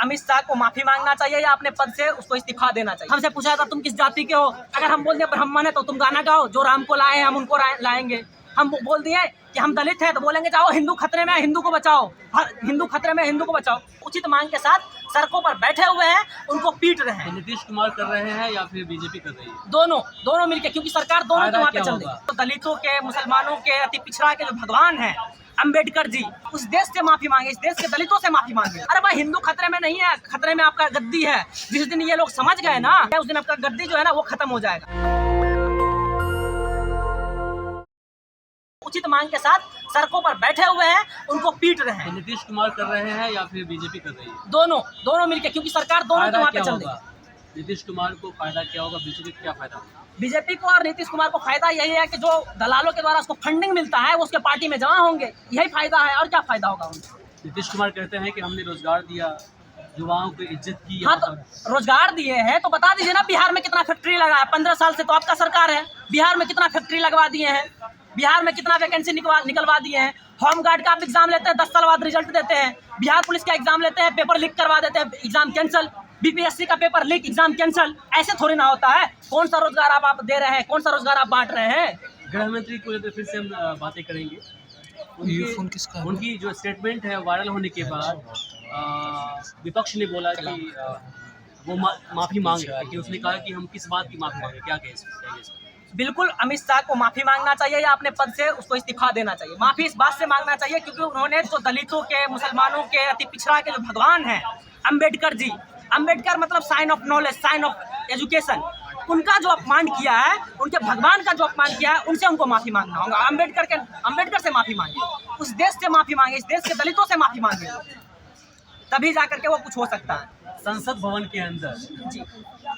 अमित शाह को माफी मांगना चाहिए या अपने पद से उसको इस्तीफा देना चाहिए। हमसे पूछा था तुम किस जाति के हो, अगर हम बोल दिए ब्राह्मण है तो तुम गाना गाओ, जो राम को लाए हैं हम उनको लाएंगे। हम बोल दिए कि हम दलित हैं तो बोलेंगे जाओ हिंदू खतरे में, हिंदू को बचाओ, हिंदू खतरे में, हिंदू को बचाओ। उचित मांग के साथ सड़कों पर बैठे हुए हैं, उनको पीट रहे हैं। नीतीश कुमार कर रहे हैं या फिर बीजेपी कर रही है? दोनों मिलके, क्योंकि सरकार दोनों के वहाँ पे चल रही है। तो दलितों के, मुसलमानों के, अति पिछड़ा के जो भगवान है अंबेडकर जी, उस देश से माफी मांगे, इस देश के दलितों से माफी मांगे। अरे भाई हिंदू खतरे में नहीं है, खतरे में आपका गद्दी है। जिस दिन ये लोग समझ गए ना, उस दिन आपका गद्दी जो है ना वो खत्म हो जाएगा। उचित मांग के साथ सड़कों पर बैठे हुए हैं, उनको पीट रहे हैं। नीतीश कुमार कर रहे हैं या फिर बीजेपी कर रही है? दोनों मिलके, क्योंकि सरकार दोनों के वहाँ पे चल रही है। नीतीश कुमार को फायदा क्या होगा, बीजेपी को क्या फायदा होगा? बीजेपी को और नीतीश कुमार को फायदा यही है कि जो दलालों के द्वारा उसको फंडिंग मिलता है वो उसके पार्टी में जमा होंगे, यही फायदा है। और क्या फायदा होगा उनको? नीतीश कुमार कहते हैं कि हमने रोजगार दिया, युवाओं की इज्जत की। हाँ, तो रोजगार दिए हैं तो बता दीजिए ना, बिहार में कितना फैक्ट्री लगा है? 15 साल से तो आपका सरकार है, बिहार में कितना फैक्ट्री लगवा दिए हैं, बिहार में कितना वैकेंसी निकलवा दिए हैं। होम गार्ड का आप एग्जाम लेते हैं, 10 साल बाद रिजल्ट देते हैं। बिहार पुलिस का एग्जाम लेते हैं, पेपर लीक करवा देते हैं, एग्जाम कैंसिल। बीपीएससी का पेपर लीक, एग्जाम कैंसिल। ऐसे थोड़ी ना होता है। कौन सा रोजगार आप दे रहे हैं, कौन सा रोजगार आप बांट रहे हैं? गृह मंत्री को लेकर फिर से हम बातें करेंगे। उनकी जो स्टेटमेंट है वायरल होने के बाद विपक्ष ने बोला कि वो माफी मांग रहा है, कि उसने कहा कि हम किस बात की माफी मांगे, क्या कहें? बिल्कुल अमित शाह को माफी मांगना चाहिए या अपने पद से उसको इस्तीफा देना चाहिए। माफी इस बात से मांगना चाहिए क्योंकि उन्होंने जो दलितों के, मुसलमानों के, अति पिछड़ा के जो भगवान है अंबेडकर जी, अंबेडकर मतलब sign of knowledge, sign of education, उनका जो अपमान किया है, उनके भगवान का जो अपमान किया है, उनसे उनको माफी मांगना होगा। अंबेडकर से माफी मांगे, उस देश से माफी मांगे, इस देश के दलितों से माफी मांगे, तभी जाकर के वो कुछ हो सकता है। संसद भवन के अंदर जी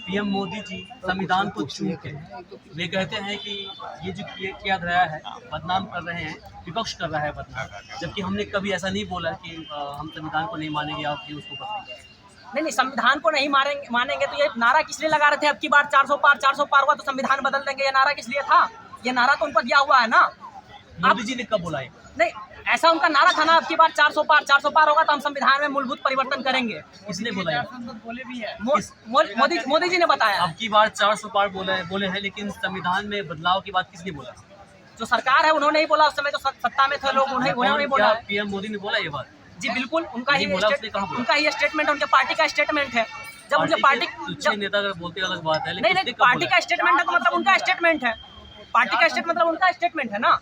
पीएम मोदी जी संविधान को छू के वे कहते हैं कि ये जो किया गया है बदनाम कर रहे हैं, विपक्ष कर रहा है बदनाम, जबकि हमने कभी ऐसा नहीं बोला कि हम संविधान को नहीं मानेंगे, आप ये उसको करेंगे। नहीं, संविधान को नहीं मानेंगे तो ये नारा किस लिए लगा रहे थे? अब की बार 400 पार हुआ तो संविधान बदल देंगे, ये नारा किस लिए था? ये नारा तो उन पर दिया हुआ है ना। मोदी जी ने कब बुलाया? नहीं, ऐसा उनका नारा था ना, अब की बार 400 पार होगा तो हम संविधान में मूलभूत परिवर्तन करेंगे। किसने बुलाया? बोले भी है मोदी जी ने बताया। अब की बार 400 पार बोले हैं, लेकिन संविधान में बदलाव की बात किसने बोला? जो सरकार है उन्होंने ही बोला, उस समय जो सत्ता में थे लोग उन्होंने बोला। पीएम मोदी ने बोला ये बात? जी बिल्कुल, उनका ही स्टेटमेंट, उनके पार्टी का स्टेटमेंट है। जब उनके पार्टी नेता अगर बोलते अलग बात है, नहीं, पार्टी का स्टेटमेंट है तो मतलब उनका स्टेटमेंट है, पार्टी का स्टेटमेंट मतलब उनका स्टेटमेंट है ना।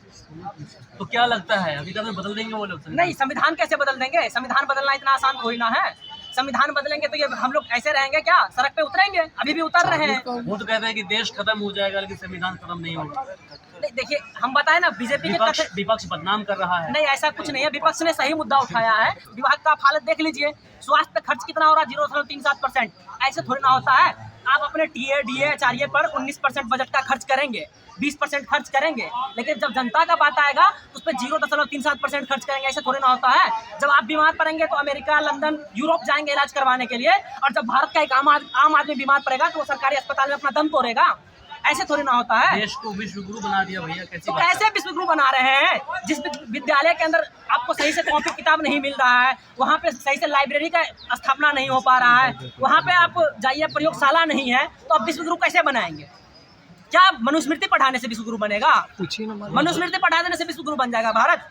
तो क्या लगता है अभी तक बदल देंगे वो लोग? नहीं, संविधान कैसे बदल देंगे? संविधान बदलना इतना आसान थोड़ी ना है। संविधान बदलेंगे तो ये हम लोग ऐसे रहेंगे क्या? सड़क पे उतरेंगे, अभी भी उतर रहे हैं। वो तो कहते हैं कि देश खत्म हो जाएगा लेकिन संविधान खत्म नहीं होगा। नहीं, देखिए हम बताए ना, बीजेपी के विपक्ष बदनाम कर रहा है। नहीं, ऐसा कुछ नहीं है, विपक्ष ने सही मुद्दा उठाया है। विभाग का हालत देख लीजिए, स्वास्थ्य पे खर्च कितना हो रहा है? 0.37%। ऐसे थोड़ी ना होता है। आप अपने टीए, डीए, एचआरए पर 19% बजट का खर्च करेंगे, 20% खर्च करेंगे, लेकिन जब जनता का बात आएगा तो उस पर 0.37% खर्च करेंगे। ऐसे थोड़ी ना होता है। जब आप बीमार पड़ेंगे तो अमेरिका, लंदन, यूरोप जाएंगे इलाज करवाने के लिए, और जब भारत का एक आम आदमी बीमार पड़ेगा तो वो सरकारी अस्पताल में अपना दम तोड़ेगा। ऐसे थोड़ी ना होता है। देश को विश्वगुरु बना दिया भैया, तो कैसे विश्वगुरु बना रहे हैं? जिस विद्यालय के अंदर आपको सही से कॉपी किताब नहीं मिल रहा है, वहाँ पे सही से लाइब्रेरी का स्थापना नहीं हो पा रहा है, वहाँ पे आप जाइए प्रयोगशाला नहीं है, तो आप विश्वगुरु कैसे बनाएंगे? क्या मनुस्मृति पढ़ाने से विश्वगुरु बनेगा? मनुस्मृति पढ़ा देने से विश्वगुरु बन जाएगा भारत?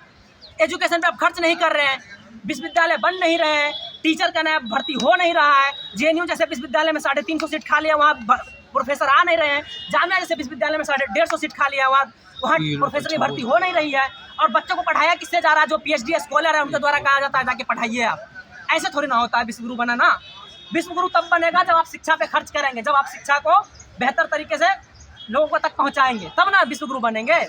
एजुकेशन पे आप खर्च नहीं कर रहे हैं, विश्वविद्यालय बन नहीं रहे हैं, टीचर का नया भर्ती हो नहीं रहा है। जेएनयू जैसे विश्वविद्यालय में 350 सीट खाली है, वहाँ प्रोफेसर आ नहीं रहे हैं। जामिया जैसे विश्वविद्यालय में 150 सीट खाली है, वहाँ प्रोफेसर की भर्ती हो नहीं रही है। और बच्चों को पढ़ाया किससे जा रहा है? जो पीएचडी स्कॉलर है उनके द्वारा कहा जाता है जाके पढ़ाइए आप। ऐसे थोड़ी ना होता है विश्वगुरु बनाना। विश्वगुरु तब बनेगा जब आप शिक्षा पे खर्च करेंगे, जब आप शिक्षा को बेहतर तरीके से लोगों तक पहुँचाएंगे, तब ना विश्वगुरु बनेंगे।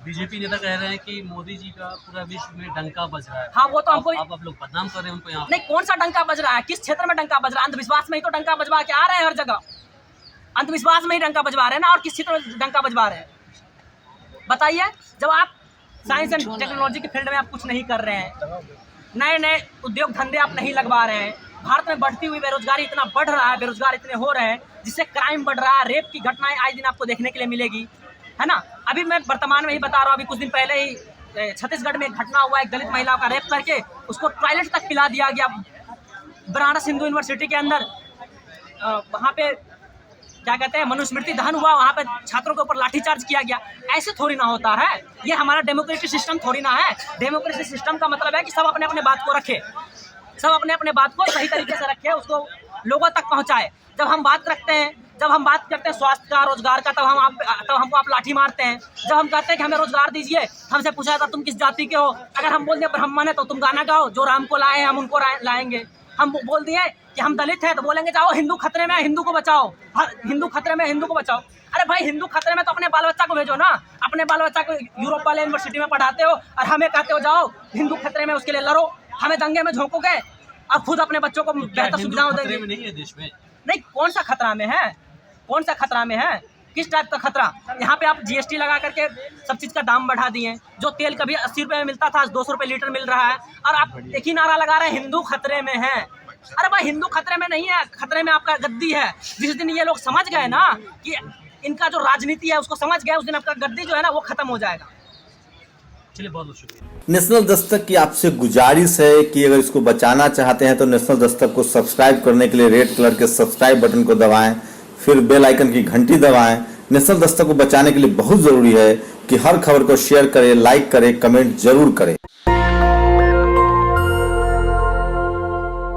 बीजेपी नेता कह रहे हैं कि मोदी जी का पूरा विश्व में डंका बज रहा है। हाँ, वो तो हमको आप लोग बदनाम कर रहे हैं उनको यहाँ। नहीं, कौन सा डंका बज रहा है? किस क्षेत्र में डंका बज रहा है? अंधविश्वास में ही तो डंका बजवा के आ रहे हैं हर जगह। अंधविश्वास में ही डंका बजवा रहे हैं ना, और किस क्षेत्र में डंका बजवा रहे हैं बताइए? जब आप साइंस एंड टेक्नोलॉजी के फील्ड में आप कुछ नहीं कर रहे हैं, नए उद्योग धंधे आप नहीं लगवा रहे हैं, भारत में बढ़ती हुई बेरोजगारी इतना बढ़ रहा है, बेरोजगार इतने हो रहे हैं, जिससे क्राइम बढ़ रहा है, रेप की घटनाएं आए दिन आपको देखने के लिए मिलेगी, है ना। अभी मैं वर्तमान में ही बता रहा हूँ, अभी कुछ दिन पहले ही छत्तीसगढ़ में एक घटना हुआ, एक दलित महिला का रेप करके उसको टॉयलेट तक पिला दिया गया बनारस हिंदू यूनिवर्सिटी के अंदर वहाँ पे क्या कहते हैं मनुस्मृति दहन हुआ, वहाँ पे छात्रों के ऊपर लाठीचार्ज किया गया। ऐसे थोड़ी ना होता है, ये हमारा डेमोक्रेटिक सिस्टम थोड़ी ना है। डेमोक्रेटिक सिस्टम का मतलब है कि सब अपने अपने बात को रखे, सब अपने अपने बात को सही तरीके से रखे, उसको लोगों तक पहुँचाए। जब हम बात करते हैं स्वास्थ्य का, रोजगार का, तब हमको आप लाठी मारते हैं। जब हम कहते हैं कि हमें रोजगार दीजिए, हमसे पूछा जाता तुम किस जाति के हो। अगर हम बोल दिए ब्राह्मण है तो तुम गाना गाओ, जो राम को लाए हैं हम उनको लाएंगे। हम बोल दिए कि हम दलित हैं तो बोलेंगे जाओ हिंदू खतरे में है, हिंदू को बचाओ, हिंदू खतरे में, हिंदू को बचाओ। अरे भाई हिंदू खतरे में तो अपने बाल बच्चा को भेजो ना, अपने बाल बच्चा को यूरोप वाले यूनिवर्सिटी में पढ़ाते हो और हमें कहते हो जाओ हिंदू खतरे में, उसके लिए लड़ो। हमें दंगे में झोंकोगे और खुद अपने बच्चों को बेहतर सुविधाएं देंगे। नहीं है देश में, नहीं, कौन सा खतरा में है, कौन सा खतरा में है, किस टाइप का खतरा? यहाँ पे आप जीएसटी लगा करके सब चीज़ का दाम बढ़ा दिए। जो तेल कभी 80 रुपये में मिलता था आज 200 रुपये लीटर मिल रहा है, और आप एक ही नारा लगा रहे हैं हिंदू खतरे में है। अरे भाई हिंदू खतरे में नहीं है, खतरे में आपका गद्दी है। जिस दिन ये लोग समझ गए ना कि इनका जो राजनीति है उसको समझ गए, उस दिन आपका गद्दी जो है ना वो खत्म हो जाएगा। चलिए बहुत बहुत शुक्रिया। नेशनल दस्तक की आपसे गुजारिश है कि अगर इसको बचाना चाहते हैं तो नेशनल दस्तक को सब्सक्राइब करने के लिए रेड कलर के सब्सक्राइब बटन को दबाएं, फिर बेल आइकन की घंटी दबाएं। नेशनल दस्तक को बचाने के लिए बहुत जरूरी है कि हर खबर को शेयर करें, लाइक करें, कमेंट जरूर करें।